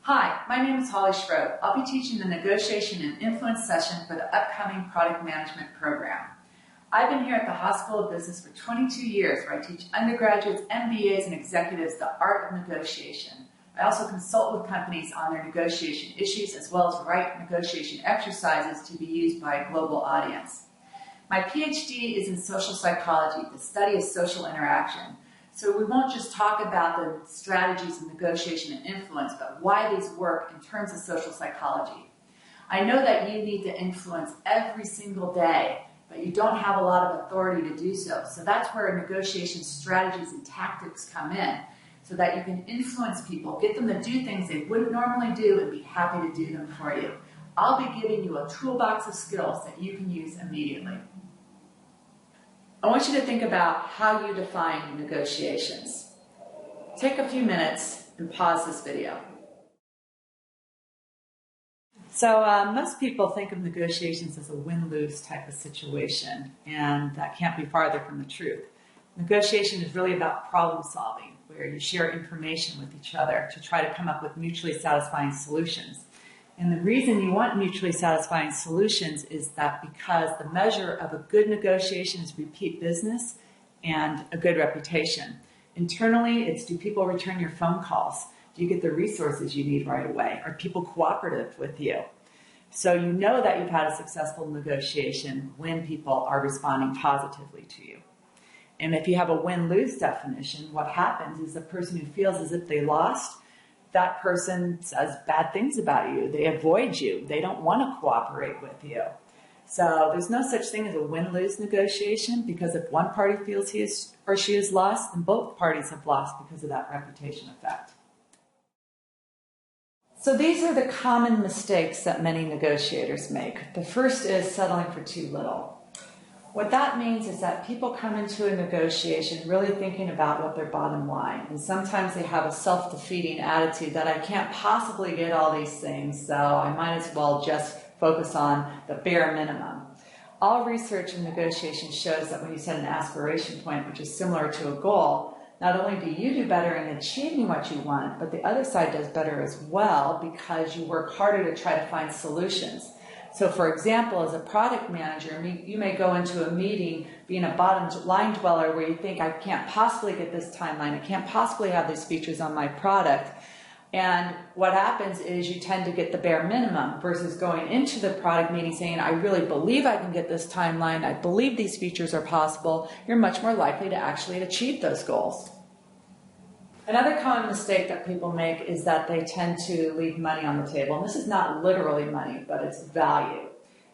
Hi, my name is Schroth. I'll be teaching the Negotiation and Influence session for the upcoming Product Management program. I've been here at the Haas School of Business for 22 years, where I teach undergraduates, MBAs, and executives the art of negotiation. I also consult with companies on their negotiation issues, as well as write negotiation exercises to be used by a global audience. My PhD is in social psychology, the study of social interaction. So we won't just talk about the strategies of negotiation and influence, but why these work in terms of social psychology. I know that you need to influence every single day, but you don't have a lot of authority to do so. So that's where negotiation strategies and tactics come in, so that you can influence people, get them to do things they wouldn't normally do, and be happy to do them for you. I'll be giving you a toolbox of skills that you can use immediately. I want you to think about how you define negotiations. Take a few minutes and pause this video. So most people think of negotiations as a win-lose type of situation, and that can't be farther from the truth. Negotiation is really about problem solving, where you share information with each other to try to come up with mutually satisfying solutions. And the reason you want mutually satisfying solutions is that because the measure of a good negotiation is repeat business and a good reputation. Internally, it's do people return your phone calls? Do you get the resources you need right away? Are people cooperative with you? So you know that you've had a successful negotiation when people are responding positively to you. And if you have a win-lose definition, what happens is the person who feels as if they lost, that person says bad things about you. They avoid you. They don't want to cooperate with you. So there's no such thing as a win-lose negotiation, because if one party feels he is or she is lost, then both parties have lost because of that reputation effect. So these are the common mistakes that many negotiators make. The first is settling for too little. What that means is that people come into a negotiation really thinking about what their bottom line. And sometimes they have a self-defeating attitude that I can't possibly get all these things, so I might as well just focus on the bare minimum. All research in negotiation shows that when you set an aspiration point, which is similar to a goal, not only do you do better in achieving what you want, but the other side does better as well, because you work harder to try to find solutions. So for example, as a product manager, you may go into a meeting being a bottom line dweller where you think, I can't possibly get this timeline, I can't possibly have these features on my product. And what happens is you tend to get the bare minimum versus going into the product meeting saying, I really believe I can get this timeline, I believe these features are possible. You're much more likely to actually achieve those goals. Another common mistake that people make is that they tend to leave money on the table. And this is not literally money, but it's value.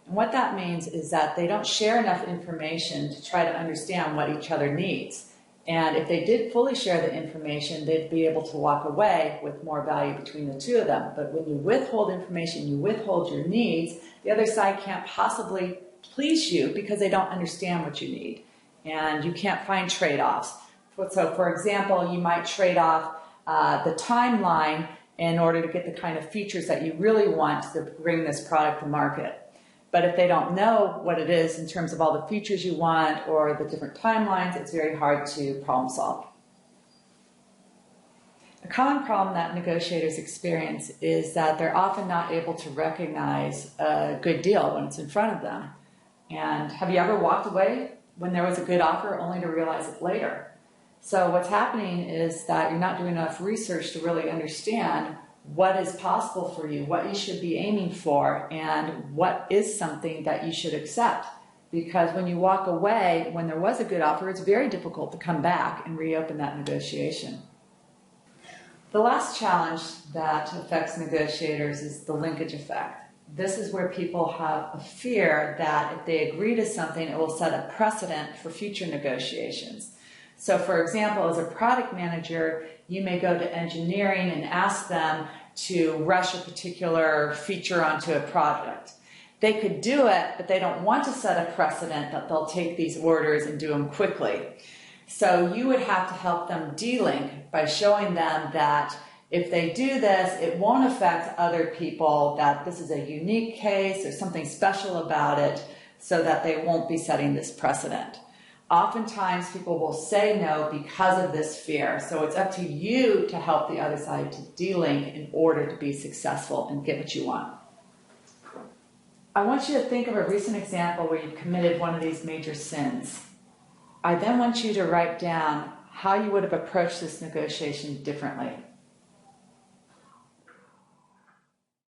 And what that means is that they don't share enough information to try to understand what each other needs. And if they did fully share the information, they'd be able to walk away with more value between the two of them. But when you withhold information, you withhold your needs, the other side can't possibly please you because they don't understand what you need. And you can't find trade-offs. So for example, you might trade off the timeline in order to get the kind of features that you really want to bring this product to market. But if they don't know what it is in terms of all the features you want or the different timelines, it's very hard to problem solve. A common problem that negotiators experience is that they're often not able to recognize a good deal when it's in front of them. And have you ever walked away when there was a good offer only to realize it later? So what's happening is that you're not doing enough research to really understand what is possible for you, what you should be aiming for, and what is something that you should accept. Because when you walk away, when there was a good offer, it's very difficult to come back and reopen that negotiation. The last challenge that affects negotiators is the linkage effect. This is where people have a fear that if they agree to something, it will set a precedent for future negotiations. So for example, as a product manager, you may go to engineering and ask them to rush a particular feature onto a project. They could do it, but they don't want to set a precedent that they'll take these orders and do them quickly. So you would have to help them de-link by showing them that if they do this, it won't affect other people, that this is a unique case, there's something special about it, so that they won't be setting this precedent. Oftentimes people will say no because of this fear. So it's up to you to help the other side to de-link in order to be successful and get what you want. I want you to think of a recent example where you've committed one of these major sins. I then want you to write down how you would have approached this negotiation differently.